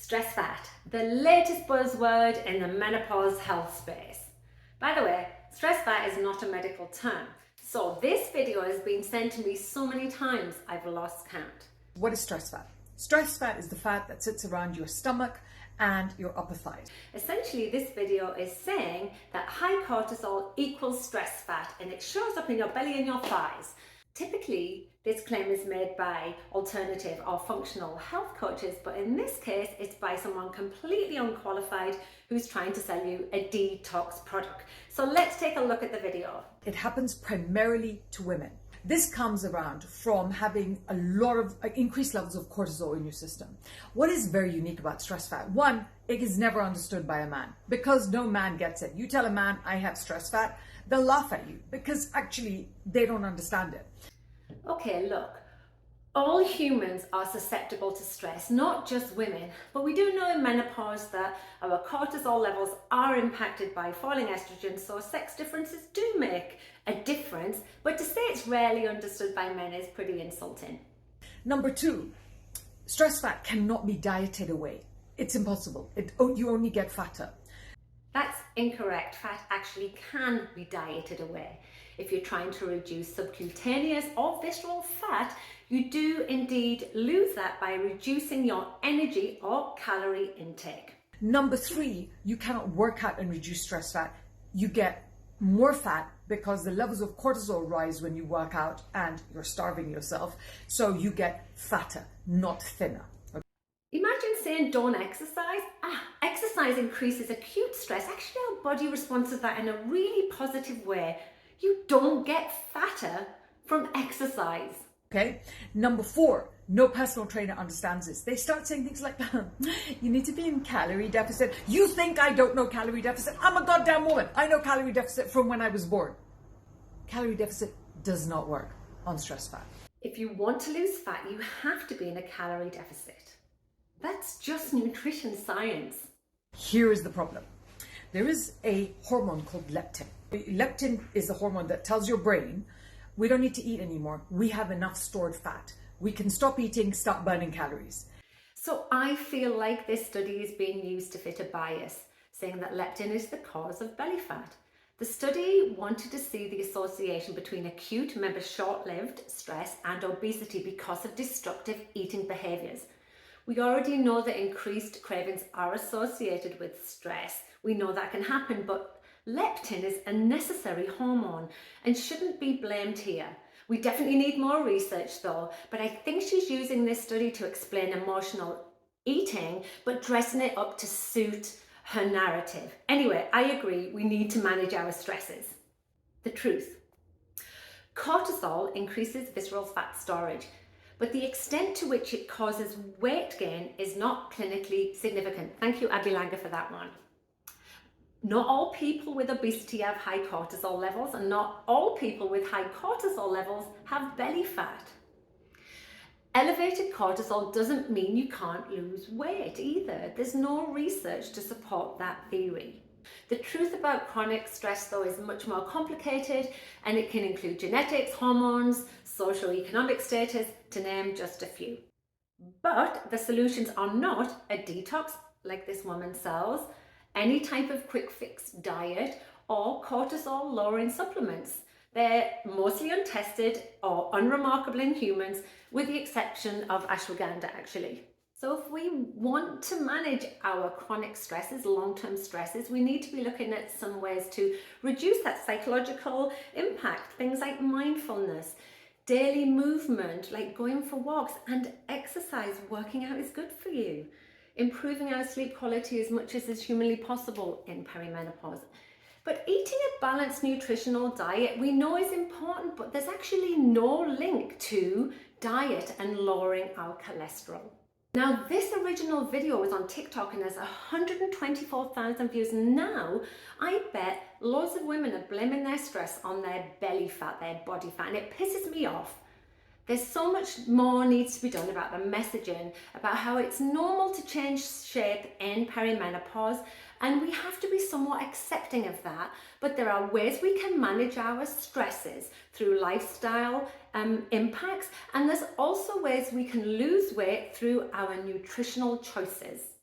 Stress fat, the latest buzzword in the menopause health space. By the way, stress fat is not a medical term, so this video has been sent to me so many times I've lost count. What is stress fat? Stress fat is the fat that sits around your stomach and your upper thighs. Essentially, this video is saying that high cortisol equals stress fat and it shows up in your belly and your thighs. Typically, this claim is made by alternative or functional health coaches, but in this case, it's by someone completely unqualified who's trying to sell you a detox product. So let's take a look at the video. It happens primarily to women. This comes around from having a lot of increased levels of cortisol in your system. What is very unique about stress fat? One, it is never understood by a man because no man gets it. You tell a man, I have stress fat, they'll laugh at you because actually they don't understand it. Okay, look, all humans are susceptible to stress, not just women, but we do know in menopause that our cortisol levels are impacted by falling estrogen, so sex differences do make a difference, but to say it's rarely understood by men is pretty insulting. Number two, stress fat cannot be dieted away. It's impossible. You only get fatter. That's incorrect. Fat actually can be dieted away. If you're trying to reduce subcutaneous or visceral fat, you do indeed lose that by reducing your energy or calorie intake. Number three, you cannot work out and reduce stress fat. You get more fat because the levels of cortisol rise when you work out and you're starving yourself. So you get fatter, not thinner. Imagine saying don't exercise. Exercise increases acute stress. Actually, our body responds to that in a really positive way. You don't get fatter from exercise. Okay. Number four, no personal trainer understands this. They start saying things like, you need to be in calorie deficit. You think I don't know calorie deficit? I'm a goddamn woman. I know calorie deficit from when I was born. Calorie deficit does not work on stress fat. If you want to lose fat, you have to be in a calorie deficit. That's just nutrition science. Here is the problem. There is a hormone called leptin. Leptin is the hormone that tells your brain, we don't need to eat anymore. We have enough stored fat. We can stop eating, stop burning calories. So I feel like this study is being used to fit a bias, saying that leptin is the cause of belly fat. The study wanted to see the association between acute, remember short-lived, stress and obesity because of destructive eating behaviours. We already know that increased cravings are associated with stress. We know that can happen, but leptin is a necessary hormone and shouldn't be blamed here. We definitely need more research though, but I think she's using this study to explain emotional eating, but dressing it up to suit her narrative. Anyway, I agree, we need to manage our stresses. The truth. Cortisol increases visceral fat storage, but the extent to which it causes weight gain is not clinically significant. Thank you, Abilanga, for that one. Not all people with obesity have high cortisol levels, and not all people with high cortisol levels have belly fat. Elevated cortisol doesn't mean you can't lose weight either. There's no research to support that theory. The truth about chronic stress though is much more complicated, and it can include genetics, hormones, socioeconomic status, to name just a few. But the solutions are not a detox like this woman sells, any type of quick fix diet, or cortisol lowering supplements. They're mostly untested or unremarkable in humans, with the exception of ashwagandha actually. So if we want to manage our chronic stresses, long-term stresses, we need to be looking at some ways to reduce that psychological impact. Things like mindfulness, daily movement, like going for walks, and exercise. Working out is good for you. Improving our sleep quality as much as is humanly possible in perimenopause. But eating a balanced nutritional diet we know is important, but there's actually no link to diet and lowering our cholesterol. Now, this original video was on TikTok and there's 124,000 views now. I bet loads of women are blaming their stress on their belly fat, their body fat, and it pisses me off. There's so much more needs to be done about the messaging, about how it's normal to change shape in perimenopause, and we have to be somewhat accepting of that. But there are ways we can manage our stresses through lifestyle impacts, and there's also ways we can lose weight through our nutritional choices.